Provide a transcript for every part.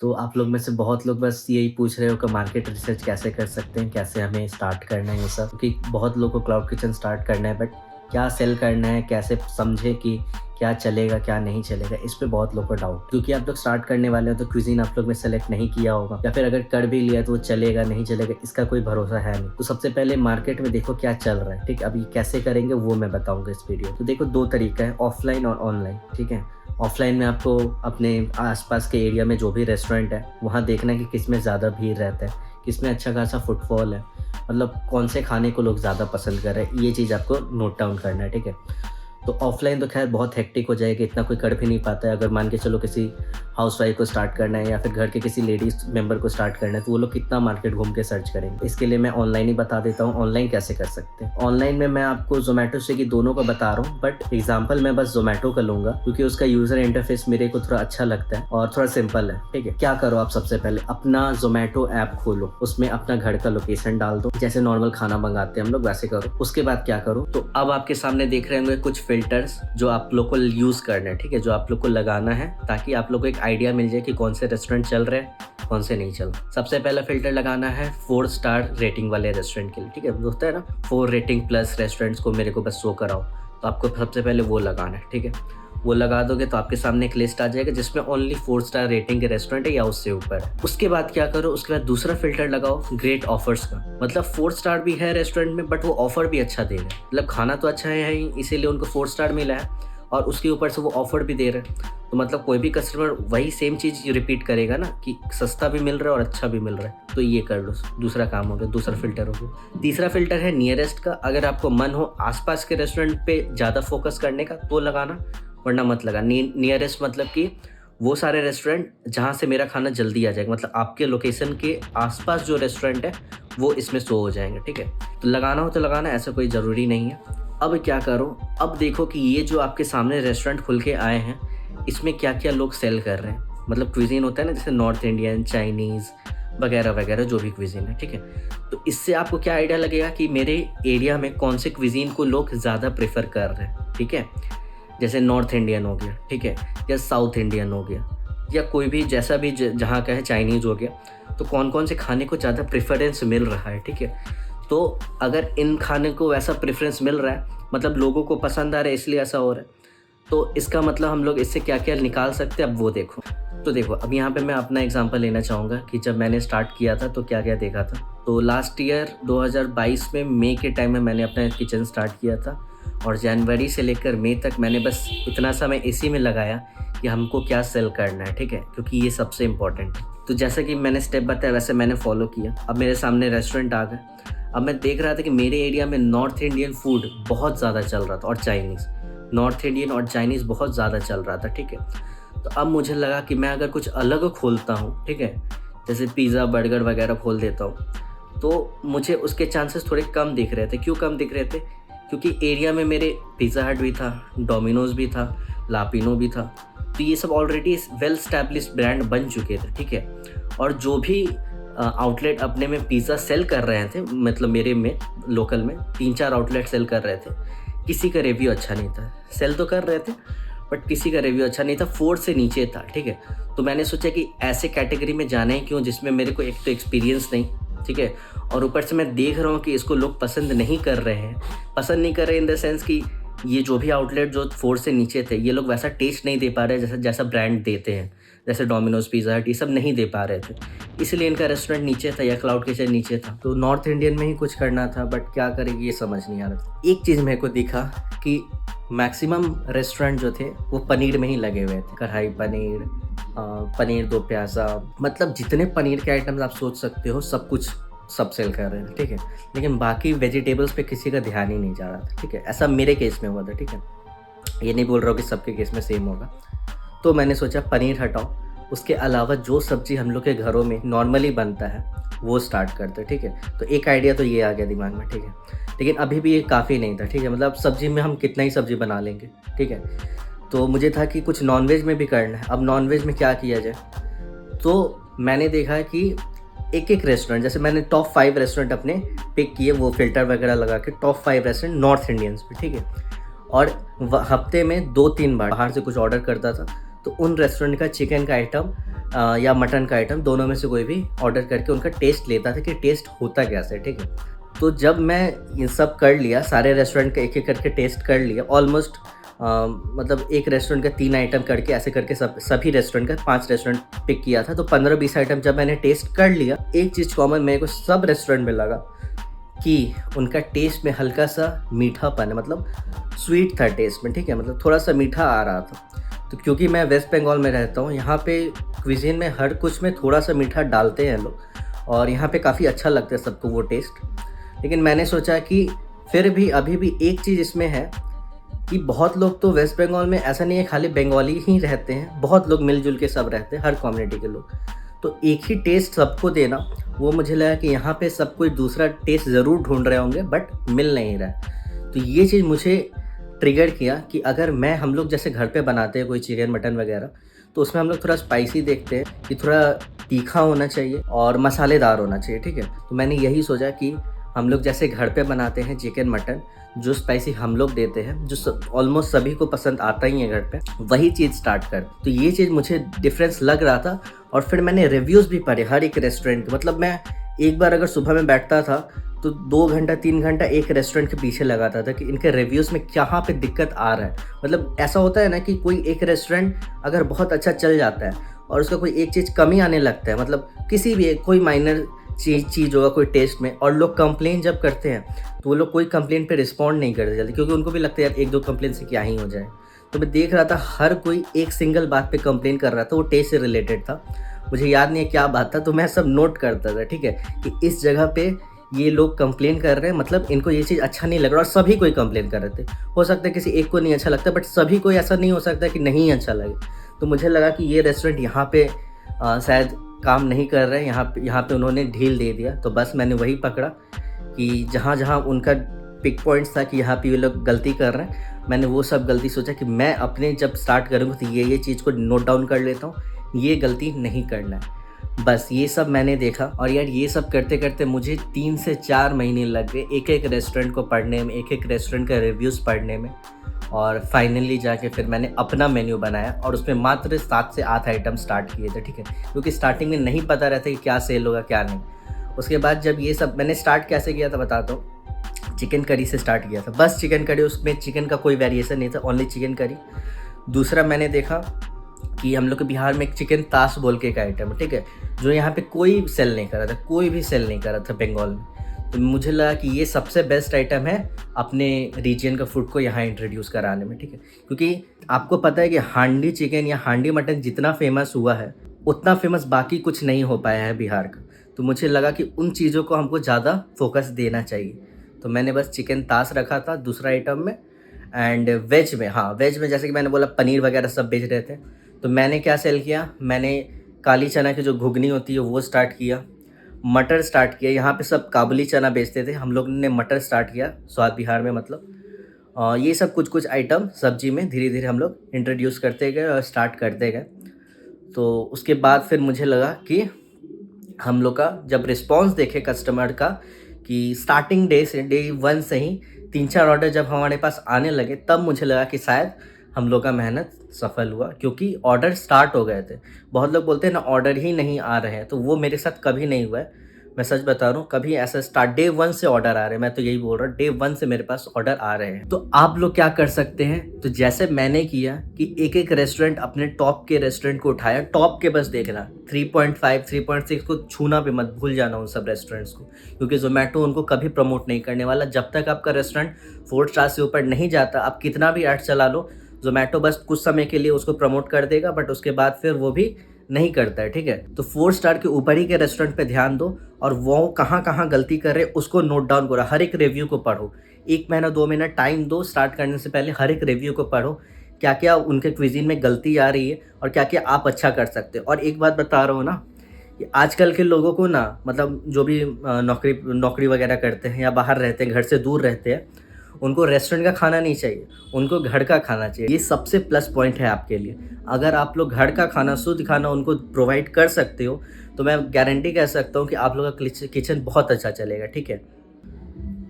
तो आप लोग में से बहुत लोग बस यही पूछ रहे हो कि मार्केट रिसर्च कैसे कर सकते हैं, कैसे हमें स्टार्ट करना है ये सब? क्योंकि बहुत लोगों को क्लाउड किचन स्टार्ट करना है, बट क्या सेल करना है, कैसे समझें कि क्या चलेगा, क्या नहीं चलेगा, इस पे बहुत लोगों को डाउट। क्योंकि आप लोग स्टार्ट करने वाले हो तो क्विज़ीन आप लोग ने सेलेक्ट नहीं किया होगा, या फिर अगर कर भी लिया तो वो चलेगा, नहीं चलेगा, इसका कोई भरोसा है नहीं। तो सबसे पहले मार्केट में देखो क्या चल रहा है, ठीक है? अब ये कैसे करेंगे वो मैं बताऊँगा इस वीडियो। तो देखो 2 तरीका है, ऑफलाइन और ऑनलाइन, ठीक है? ऑफलाइन में आपको अपने आसपास के एरिया में जो भी रेस्टोरेंट है, वहाँ देखना है कि किस में ज़्यादा भीड़ रहता है, किस में अच्छा खासा फुटफॉल है, मतलब कौन से खाने को लोग ज़्यादा पसंद कर रहे हैं, ये चीज़ आपको नोट डाउन करना है, ठीक है? तो ऑफलाइन तो खैर बहुत हेक्टिक हो जाएगा, इतना कोई कर भी नहीं पाता है। अगर मान के चलो किसी हाउसवाइफ को स्टार्ट करना है या फिर घर के किसी लेडीज़ मेंबर को स्टार्ट करना है, तो वो लोग कितना मार्केट घूम के सर्च करेंगे। इसके लिए मैं ऑनलाइन ही बता देता हूँ, ऑनलाइन कैसे कर सकते हैं। ऑनलाइन में मैं आपको ज़ोमैटो, स्विगी दोनों का बता रहा हूँ, बट एग्जाम्पल मैं बस ज़ोमैटो का लूँगा क्योंकि उसका यूज़र इंटरफेस मेरे को थोड़ा अच्छा लगता है और थोड़ा सिंपल है, ठीक है? क्या करो आप, सबसे पहले अपना ज़ोमैटो ऐप खोलो, उसमें अपना घर का लोकेशन डाल दो, जैसे नॉर्मल खाना मंगाते हैं हम लोग वैसे करो। उसके बाद क्या करो, तो अब आपके सामने देख रहे होंगे कुछ फ़िल्टर्स जो आप लोग को यूज़ करना है, ठीक है? जो आप लोग को लगाना है ताकि आप लोग को एक आइडिया मिल जाए कि कौन से रेस्टोरेंट चल रहे हैं, कौन से नहीं चल रहे। सबसे पहला फ़िल्टर लगाना है 4 स्टार रेटिंग वाले रेस्टोरेंट के लिए, ठीक है? होता है ना 4 रेटिंग प्लस रेस्टोरेंट्स को मेरे को बस शो कराओ, तो आपको सबसे पहले वो लगाना है, ठीक है? वो लगा दोगे तो आपके सामने एक लिस्ट आ जाएगा जिसमें ओनली 4 स्टार रेटिंग के रेस्टोरेंट है या उससे ऊपर है। उसके बाद क्या करो, उसके बाद दूसरा फ़िल्टर लगाओ ग्रेट ऑफर्स का, मतलब 4 स्टार भी है रेस्टोरेंट में बट वो ऑफर भी अच्छा दे रहे हैं, मतलब खाना तो अच्छा है ही, इसीलिए उनको 4 स्टार मिला है और उसके ऊपर से वो ऑफर भी दे रहे हैं। तो मतलब कोई भी कस्टमर वही सेम चीज़ रिपीट करेगा ना कि सस्ता भी मिल रहा है और अच्छा भी मिल रहा है, तो ये कर लो। दूसरा काम हो गया, दूसरा फ़िल्टर हो गया। तीसरा फ़िल्टर है नियरेस्ट का। अगर आपको मन हो आसपास के रेस्टोरेंट पे ज़्यादा फोकस करने का तो लगाना, वरना मत लगा। नियरेस्ट मतलब कि वो सारे रेस्टोरेंट जहाँ से मेरा खाना जल्दी आ जाएगा, मतलब आपके लोकेशन के आसपास जो रेस्टोरेंट है वो इसमें शो हो जाएंगे, ठीक है? तो लगाना हो तो लगाना, ऐसा कोई ज़रूरी नहीं है। अब क्या करो, अब देखो कि ये जो आपके सामने रेस्टोरेंट खुल के आए हैं, इसमें क्या-क्या लोग सेल कर रहे हैं। मतलब क्विज़ीन होता है ना, जैसे नॉर्थ इंडियन, चाइनीज़ वगैरह-वगैरह जो भी क्विज़ीन है, ठीक है? तो इससे आपको क्या आइडिया लगेगा कि मेरे एरिया में कौन से क्विज़ीन को लोग ज़्यादा प्रेफ़र कर रहे हैं, ठीक है? जैसे नॉर्थ इंडियन हो गया, ठीक है? या साउथ इंडियन हो गया, या कोई भी जैसा भी जहाँ का है, चाइनीज़ हो गया, तो कौन-कौन से खाने को ज़्यादा प्रेफ़रेंस मिल रहा है, ठीक है? तो अगर इन खाने को वैसा प्रेफ़रेंस मिल रहा है, मतलब लोगों को पसंद आ रहा है इसलिए ऐसा हो रहा है, तो इसका मतलब हम लोग इससे क्या-क्या निकाल सकते हैं, अब वो देखो। तो देखो, अब यहाँ पे मैं अपना एग्ज़ाम्पल लेना चाहूँगा कि जब मैंने स्टार्ट किया था तो क्या-क्या देखा था। तो लास्ट ईयर 2022 में मई के टाइम में मैंने अपना किचन स्टार्ट किया था और जनवरी से लेकर मई तक मैंने बस इतना समय इसी में लगाया कि हमको क्या सेल करना है, ठीक है? क्योंकि ये सबसे इम्पोर्टेंट है। तो जैसा कि मैंने स्टेप बताया वैसे मैंने फ़ॉलो किया। अब मेरे सामने रेस्टोरेंट आ गए। अब मैं देख रहा था कि मेरे एरिया में नॉर्थ इंडियन फूड बहुत ज़्यादा चल रहा था और चाइनीज़। नॉर्थ इंडियन और चाइनीज़ बहुत ज़्यादा चल रहा था, ठीक है? तो अब मुझे लगा कि मैं अगर कुछ अलग खोलता हूँ, ठीक है? जैसे पिज़्ज़ा, बर्गर वगैरह खोल देता हूँ, तो मुझे उसके चांसेस थोड़े कम दिख रहे थे। क्यों कम दिख रहे थे? क्योंकि एरिया में मेरे पिज़्ज़ा हट भी था, डोमिनोज़ भी था, लापिनो भी था। तो ये सब ऑलरेडी वेल एस्टैब्लिश्ड ब्रांड बन चुके थे, ठीक है? और जो भी आउटलेट अपने में पिज़्ज़ा सेल कर रहे थे, मतलब मेरे में लोकल में 3-4 आउटलेट सेल कर रहे थे, किसी का रिव्यू अच्छा नहीं था। सेल तो कर रहे थे बट किसी का रिव्यू अच्छा नहीं था, 4 से नीचे था, ठीक है? तो मैंने सोचा कि ऐसे कैटेगरी में जाना ही क्यों जिसमें मेरे को एक तो एक्सपीरियंस नहीं, ठीक है? और ऊपर से मैं देख रहा हूँ कि इसको लोग पसंद नहीं कर रहे हैं। पसंद नहीं कर रहे इन द सेंस कि ये जो भी आउटलेट जो 4 से नीचे थे, ये लोग वैसा टेस्ट नहीं दे पा रहे जैसा जैसा ब्रांड देते हैं। जैसे डोमिनोज़, पिज़्ज़ा हट, ये सब नहीं दे पा रहे थे। इसलिए इनका रेस्टोरेंट नीचे था या क्लाउड किचन नीचे था। तो नॉर्थ इंडियन में ही कुछ करना था, बट क्या करें ये समझ नहीं आ रहा था। एक चीज़ मेरे को दिखा कि मैक्सिमम रेस्टोरेंट जो थे वो पनीर में ही लगे हुए थे। कढ़ाई पनीर, पनीर दो प्याज़ा, मतलब जितने पनीर के आइटम्स आप सोच सकते हो सब सेल कर रहे हैं, ठीक है? लेकिन बाकी वेजिटेबल्स पे किसी का ध्यान ही नहीं जा रहा था, ठीक है? ऐसा मेरे केस में हुआ था, ठीक है? ये नहीं बोल रहा हूँ कि सबके केस में सेम होगा। तो मैंने सोचा पनीर हटाओ, उसके अलावा जो सब्ज़ी हम लोग के घरों में नॉर्मली बनता है वो स्टार्ट करते, ठीक है? तो एक आइडिया तो ये आ गया दिमाग में, ठीक है? लेकिन अभी भी ये काफ़ी नहीं था, ठीक है? मतलब सब्ज़ी में हम कितना ही सब्ज़ी बना लेंगे, ठीक है? तो मुझे था कि कुछ नॉन-वेज में भी करना है। अब नॉन-वेज में क्या किया जाए? तो मैंने देखा कि एक-एक रेस्टोरेंट, जैसे मैंने टॉप 5 रेस्टोरेंट अपने पिक किए, वो फ़िल्टर वगैरह लगा के टॉप 5 रेस्टोरेंट नॉर्थ इंडियंस में, ठीक है? और हफ्ते में 2-3 बार बाहर से कुछ ऑर्डर करता था, तो उन रेस्टोरेंट का चिकन का आइटम या मटन का आइटम, दोनों में से कोई भी ऑर्डर करके उनका टेस्ट लेता था कि टेस्ट होता कैसे, ठीक है। तो जब मैं ये सब कर लिया, सारे रेस्टोरेंट का एक-एक करके टेस्ट कर लिया, ऑलमोस्ट मतलब एक रेस्टोरेंट का 3 आइटम करके ऐसे करके सभी रेस्टोरेंट का 5 रेस्टोरेंट पिक किया था। तो 15-20 आइटम जब मैंने टेस्ट कर लिया, एक चीज़ कॉमन मेरे को सब रेस्टोरेंट में लगा कि उनका टेस्ट में हल्का-सा मीठापन है, मतलब स्वीट था टेस्ट में, ठीक है, मतलब थोड़ा-सा मीठा आ रहा था। तो क्योंकि मैं वेस्ट बंगाल में रहता हूँ, यहाँ पे क्विज़ीन में हर कुछ में थोड़ा-सा मीठा डालते हैं लोग और यहाँ पे काफ़ी अच्छा लगता है सबको वो टेस्ट। लेकिन मैंने सोचा कि फिर भी अभी भी एक चीज़ इसमें है कि बहुत लोग तो वेस्ट बंगाल में ऐसा नहीं है खाली बंगाली ही रहते हैं, बहुत लोग मिल-जुल के सब रहते हैं, हर कम्युनिटी के लोग। तो एक ही टेस्ट सबको देना, वो मुझे लगा कि यहाँ पे सब कोई दूसरा टेस्ट ज़रूर ढूँढ रहे होंगे बट मिल नहीं रहा है। तो ये चीज़ मुझे ट्रिगर किया कि अगर हम लोग जैसे घर पे बनाते हैं कोई चिकन, मटन वगैरह, तो उसमें हम लोग थोड़ा स्पाइसी देखते हैं कि थोड़ा तीखा होना चाहिए और मसालेदार होना चाहिए, ठीक है। तो मैंने यही सोचा कि हम लोग जैसे घर पे बनाते हैं चिकन, मटन, जो स्पाइसी हम लोग देते हैं, जो ऑलमोस्ट सभी को पसंद आता ही है घर पे, वही चीज़ स्टार्ट कर। तो ये चीज़ मुझे डिफरेंस लग रहा था और फिर मैंने रिव्यूज़ भी पढ़े हर एक रेस्टोरेंट के। मतलब मैं एक बार अगर सुबह में बैठता था तो 2 घंटा 3 घंटा एक रेस्टोरेंट के पीछे लगाता था कि इनके रिव्यूज़ में कहाँ पे दिक्कत आ रहा है। मतलब ऐसा होता है ना कि कोई एक रेस्टोरेंट अगर बहुत अच्छा चल जाता है और उसका कोई एक चीज़ कमी आने लगता है, मतलब किसी भी कोई माइनर चीज़ होगा कोई टेस्ट में, और लोग कंप्लेन जब करते हैं तो वो लोग कोई कंप्लेन पे रिस्पॉन्ड नहीं करते जल्दी, क्योंकि उनको भी लगता है यार 1-2 कंप्लेन से क्या ही हो जाए। तो मैं देख रहा था हर कोई एक सिंगल बात पे कंप्लेन कर रहा था, वो टेस्ट से रिलेटेड था। मुझे याद नहीं है क्या बात था, तो मैं सब नोट करता था, ठीक है, कि इस जगह पे ये लोग कंप्लेन कर रहे हैं, मतलब इनको ये चीज़ अच्छा नहीं लग रहा, और सभी कोई कंप्लेन कर रहे थे। हो सकता है किसी एक को नहीं अच्छा लगता बट सभी को ऐसा नहीं हो सकता कि नहीं अच्छा लगे। तो मुझे लगा कि ये रेस्टोरेंट यहाँ पे शायद काम नहीं कर रहे हैं, यहाँ पे उन्होंने ढील दे दिया। तो बस मैंने वही पकड़ा कि जहाँ उनका पिक पॉइंट्स था कि यहाँ पे ये लोग गलती कर रहे हैं, मैंने वो सब गलती सोचा कि मैं अपने जब स्टार्ट करूँगा तो ये चीज़ को नोट डाउन कर लेता हूँ, ये गलती नहीं करना है। बस ये सब मैंने देखा और यार ये सब करते-करते मुझे 3 से 4 महीने लग गए एक-एक रेस्टोरेंट को पढ़ने में, एक-एक रेस्टोरेंट का रिव्यूज़ पढ़ने में, और फाइनली जाके फिर मैंने अपना मेन्यू बनाया और उसमें मात्र 7 से 8 आइटम स्टार्ट किए थे, ठीक है, क्योंकि स्टार्टिंग में नहीं पता रहता कि क्या सेल होगा क्या नहीं। उसके बाद जब ये सब मैंने स्टार्ट कैसे किया था बताता हूँ। चिकन करी से स्टार्ट किया था, बस चिकन करी, उसमें चिकन का कोई वेरिएशन नहीं था, ओनली चिकन करी। दूसरा मैंने देखा कि हम लोग के बिहार में एक चिकन ताश बोल के एक आइटम है, ठीक है, जो यहाँ पे कोई सेल नहीं कर रहा था, कोई भी सेल नहीं कर रहा था बंगाल में। तो मुझे लगा कि ये सबसे बेस्ट आइटम है अपने रीजन का फूड को यहाँ इंट्रोड्यूस कराने में, ठीक है, क्योंकि आपको पता है कि हांडी चिकन या हांडी मटन जितना फेमस हुआ है उतना फेमस बाकी कुछ नहीं हो पाया है बिहार का। तो मुझे लगा कि उन चीज़ों को हमको ज़्यादा फोकस देना चाहिए। तो मैंने बस चिकन ताश रखा था दूसरा आइटम में। एंड वेज में, हाँ, वेज में जैसे कि मैंने बोला पनीर वगैरह सब बेच रहे थे, तो मैंने क्या सेल किया, मैंने काली चना की जो घुगनी होती है वो स्टार्ट किया, मटर स्टार्ट किया। यहाँ पे सब काबुली चना बेचते थे, हम लोग ने मटर स्टार्ट किया, स्वाद बिहार में मतलब। ये सब कुछ आइटम सब्जी में धीरे धीरे हम लोग इंट्रोड्यूस करते गए और स्टार्ट करते गए। तो उसके बाद फिर मुझे लगा कि हम लोग का जब रिस्पॉन्स देखे कस्टमर का कि स्टार्टिंग डे 1 से ही 3-4 ऑर्डर जब हमारे पास आने लगे, तब मुझे लगा कि शायद हम लोग का मेहनत सफल हुआ, क्योंकि ऑर्डर स्टार्ट हो गए थे। बहुत लोग बोलते हैं ना ऑर्डर ही नहीं आ रहे हैं, तो वो मेरे साथ कभी नहीं हुआ है। मैं सच बता रहा हूँ, कभी ऐसा स्टार्ट डे 1 से ऑर्डर आ रहे हैं, मैं तो यही बोल रहा हूँ, डे 1 से मेरे पास ऑर्डर आ रहे हैं। तो आप लोग क्या कर सकते हैं, तो जैसे मैंने किया कि एक रेस्टोरेंट अपने टॉप के रेस्टोरेंट को उठाया, टॉप के बस देखना, 3.5 3.6 को छूना भी मत, भूल जाना उन सब रेस्टोरेंट्स को, क्योंकि जोमेटो उनको कभी प्रमोट नहीं करने वाला। जब तक आपका रेस्टोरेंट 4 स्टार से ऊपर नहीं जाता, आप कितना भी ऐड चला लो, जोमेटो बस कुछ समय के लिए उसको प्रमोट कर देगा, बट उसके बाद फिर वो भी नहीं करता है, ठीक है। तो 4 स्टार के ऊपर ही के रेस्टोरेंट पे ध्यान दो और वो कहाँ गलती कर रहे उसको नोट डाउन करो, हर एक रिव्यू को पढ़ो। 1 महीना 2 महीना टाइम दो, स्टार्ट करने से पहले हर एक रिव्यू को पढ़ो, क्या क्या उनके क्विजीन में गलती आ रही है और क्या क्या आप अच्छा कर सकते हो। और एक बात बता रहा हूँ ना, कि आजकल के लोगों को ना, मतलब जो भी नौकरी वगैरह करते हैं या बाहर रहते हैं, घर से दूर रहते हैं, उनको रेस्टोरेंट का खाना नहीं चाहिए, उनको घर का खाना चाहिए। ये सबसे प्लस पॉइंट है आपके लिए। अगर आप लोग घर का खाना, शुद्ध खाना उनको प्रोवाइड कर सकते हो, तो मैं गारंटी कह सकता हूँ कि आप लोग का किचन बहुत अच्छा चलेगा, ठीक है।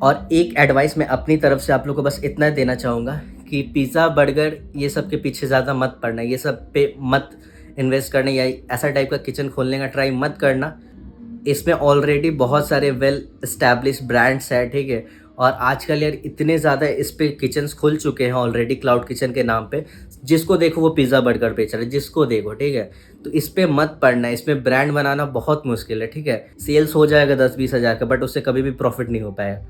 और एक एडवाइस मैं अपनी तरफ से आप लोग को बस इतना देना चाहूँगा कि पिज़्ज़ा, बर्गर ये सब के पीछे ज़्यादा मत पड़ना, ये सब पे मत इन्वेस्ट करने या ऐसा टाइप का किचन खोलने का ट्राई मत करना। इसमें ऑलरेडी बहुत सारे वेल एस्टैब्लिश ब्रांड्स हैं, ठीक है? और आजकल यार इतने ज़्यादा इस पे किचन्स खुल चुके हैं ऑलरेडी क्लाउड किचन के नाम पे। जिसको देखो वो पिज़्ज़ा बर्गर बेच रहा है, जिसको देखो, ठीक है? तो इस पे मत पड़ना, इसमें ब्रांड बनाना बहुत मुश्किल है, ठीक है? सेल्स हो जाएगा 10-20 हज़ार का, बट उससे कभी भी प्रॉफिट नहीं हो पाएगा।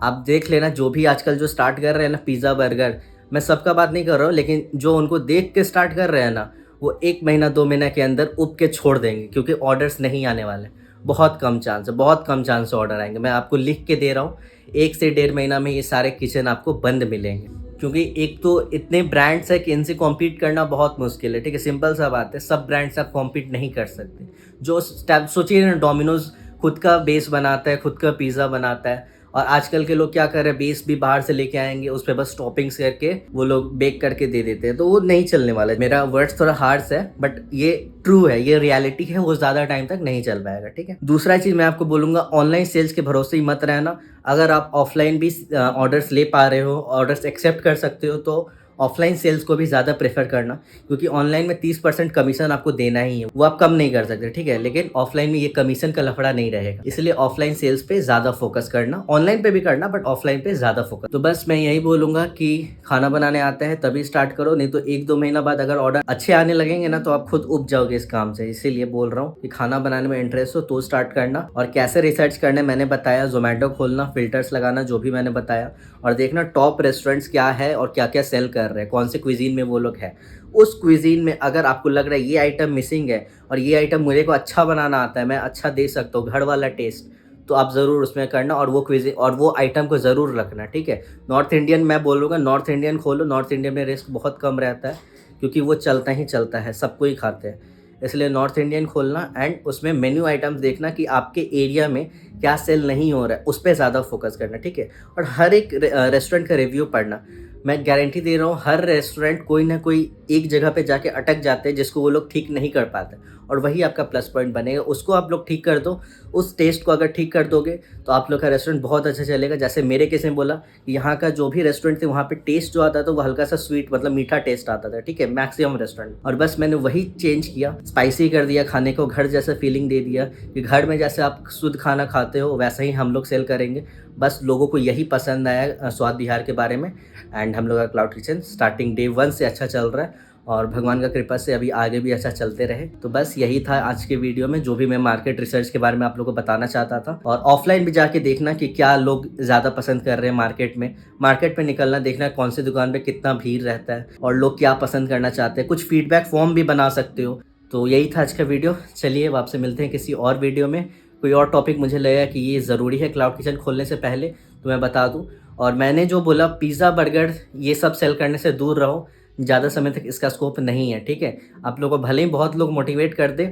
आप देख लेना, जो भी आजकल जो स्टार्ट कर रहे हैं ना पिज़्ज़ा बर्गर, मैं सबका बात नहीं कर रहा हूँ, लेकिन जो उनको देख के स्टार्ट कर रहे हैं ना, वो 1 महीना 2 महीना के अंदर उब के छोड़ देंगे, क्योंकि ऑर्डर्स नहीं आने वाले। बहुत कम चांस है, बहुत कम चांस से ऑर्डर आएंगे। मैं आपको लिख के दे रहा हूँ, 1 से 1.5 महीना में ये सारे किचन आपको बंद मिलेंगे, क्योंकि एक तो इतने ब्रांड्स हैं कि इनसे कॉम्पीट करना बहुत मुश्किल है, ठीक है? सिंपल सा बात है, सब ब्रांड से आप कॉम्पीट नहीं कर सकते। जो स्टेप सोचिए ना, डोमिनोज खुद का बेस बनाता है, खुद का पिज़्ज़ा बनाता है, और आजकल के लोग क्या कर रहे हैं, बेस भी बाहर से लेके आएंगे, उस पर बस टॉपिंग्स करके वो लोग बेक करके दे देते हैं, तो वो नहीं चलने वाला है। मेरा वर्ड्स थोड़ा हार्श है, बट ये ट्रू है, ये रियलिटी है, वो ज़्यादा टाइम तक नहीं चल पाएगा, ठीक है? दूसरा चीज़ मैं आपको बोलूँगा, ऑनलाइन सेल्स के भरोसे ही मत रहना। अगर आप ऑफलाइन भी ऑर्डर्स ले पा रहे हो, ऑर्डर्स एक्सेप्ट कर सकते हो, तो ऑफलाइन सेल्स को भी ज़्यादा प्रेफर करना, क्योंकि ऑनलाइन में 30% कमीशन आपको देना ही है, वो आप कम नहीं कर सकते, ठीक है? लेकिन ऑफलाइन में ये कमीशन का लफड़ा नहीं रहेगा, इसलिए ऑफलाइन सेल्स पे ज़्यादा फोकस करना, ऑनलाइन पे भी करना, बट ऑफलाइन पे ज़्यादा फोकस। तो बस मैं यही बोलूँगा कि खाना बनाने आता है तभी स्टार्ट करो, नहीं तो 1-2 महीना बाद अगर ऑर्डर अच्छे आने लगेंगे ना, तो आप खुद उब जाओगे इस काम से। इसीलिए बोल रहा हूँ कि खाना बनाने में इंटरेस्ट हो तो स्टार्ट करना, और कैसे रिसर्च करना मैंने बताया, जोमेटो खोलना, फिल्टर्स लगाना, जो भी मैंने बताया, और देखना टॉप रेस्टोरेंट्स क्या है और क्या क्या सेल कर रहे हैं, कौन से क्विजीन में वो लोग हैं। उस क्विजीन में अगर आपको लग रहा है ये आइटम मिसिंग है और ये आइटम मुझे को अच्छा बनाना आता है, मैं अच्छा दे सकता हूँ, घर वाला टेस्ट, तो आप ज़रूर उसमें करना, और वो क्विजीन और वो आइटम को ज़रूर रखना, ठीक है? नॉर्थ इंडियन मैं बोलूँगा, नॉर्थ इंडियन खोलो। नॉर्थ इंडियन में रिस्क बहुत कम रहता है, क्योंकि वो चलता ही चलता है, सबको ही खाते हैं, इसलिए नॉर्थ इंडियन खोलना। एंड उसमें मेन्यू आइटम्स देखना कि आपके एरिया में क्या सेल नहीं हो रहा है, उस पर ज़्यादा फोकस करना, ठीक है? और हर एक रेस्टोरेंट का रिव्यू पढ़ना। मैं गारंटी दे रहा हूँ, हर रेस्टोरेंट कोई ना कोई एक जगह पे जाके अटक जाते हैं, जिसको वो लोग ठीक नहीं कर पाते, और वही आपका प्लस पॉइंट बनेगा। उसको आप लोग ठीक कर दो, उस टेस्ट को अगर ठीक कर दोगे तो आप लोग का रेस्टोरेंट बहुत अच्छा चलेगा। जैसे मेरे केस में बोला, यहाँ का जो भी रेस्टोरेंट थे, वहाँ पे टेस्ट जो आता था वो हल्का सा स्वीट, मतलब मीठा टेस्ट आता था, ठीक है? मैक्सिमम रेस्टोरेंट, और बस मैंने वही चेंज किया, स्पाइसी कर दिया खाने को, घर जैसा फीलिंग दे दिया कि घर में जैसे आप शुद्ध खाना खाते हो वैसा ही हम लोग सेल करेंगे। बस लोगों को यही पसंद आया स्वाद बिहार के बारे में। एंड हम लोग का क्लाउड किचन स्टार्टिंग डे 1 से अच्छा चल रहा है, और भगवान का कृपा से अभी आगे भी अच्छा चलते रहे। तो बस यही था आज के वीडियो में, जो भी मैं मार्केट रिसर्च के बारे में आप लोगों को बताना चाहता था। और ऑफलाइन भी जाके देखना कि क्या लोग ज़्यादा पसंद कर रहे हैं मार्केट में निकलना, देखना कौन सी दुकान पे कितना भीड़ रहता है और लोग क्या पसंद करना चाहते हैं। कुछ फीडबैक फॉर्म भी बना सकते हो। तो यही था आज का वीडियो। चलिए अब आपसे मिलते हैं किसी और वीडियो में। कोई और टॉपिक मुझे लगेगा कि ये ज़रूरी है क्लाउड किचन खोलने से पहले, तो मैं बता दूँ। और मैंने जो बोला, पिज़्ज़ा बर्गर ये सब सेल करने से दूर रहो, ज़्यादा समय तक इसका स्कोप नहीं है, ठीक है? आप लोगों को भले ही बहुत लोग मोटिवेट कर दे,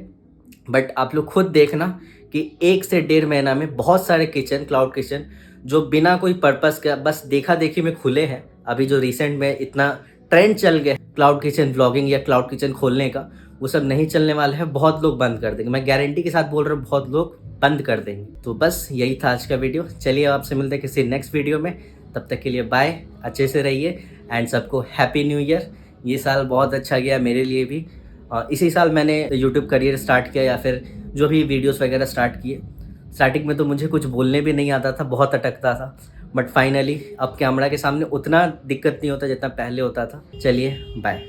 बट आप लोग खुद देखना कि 1 से 1.5 महीना में बहुत सारे किचन, क्लाउड किचन, जो बिना कोई पर्पस का बस देखा देखी में खुले हैं। अभी जो रिसेंट में इतना ट्रेंड चल गया क्लाउड किचन ब्लॉगिंग या क्लाउड किचन खोलने का, वो सब नहीं चलने वाला है। बहुत लोग बंद कर देंगे, मैं गारंटी के साथ बोल रहा हूँ, बहुत लोग बंद कर देंगे। तो बस यही था आज का वीडियो। चलिए आपसे मिलते हैं किसी नेक्स्ट वीडियो में, तब तक के लिए बाय, अच्छे से रहिए, एंड सबको हैप्पी न्यू ईयर। ये साल बहुत अच्छा गया मेरे लिए भी। इसी साल मैंने यूट्यूब करियर स्टार्ट किया, या फिर जो भी वीडियोस वगैरह स्टार्ट किए। स्टार्टिंग में तो मुझे कुछ बोलने भी नहीं आता था, बहुत अटकता था, बट फाइनली अब कैमरा के सामने उतना दिक्कत नहीं होता जितना पहले होता था। चलिए बाय।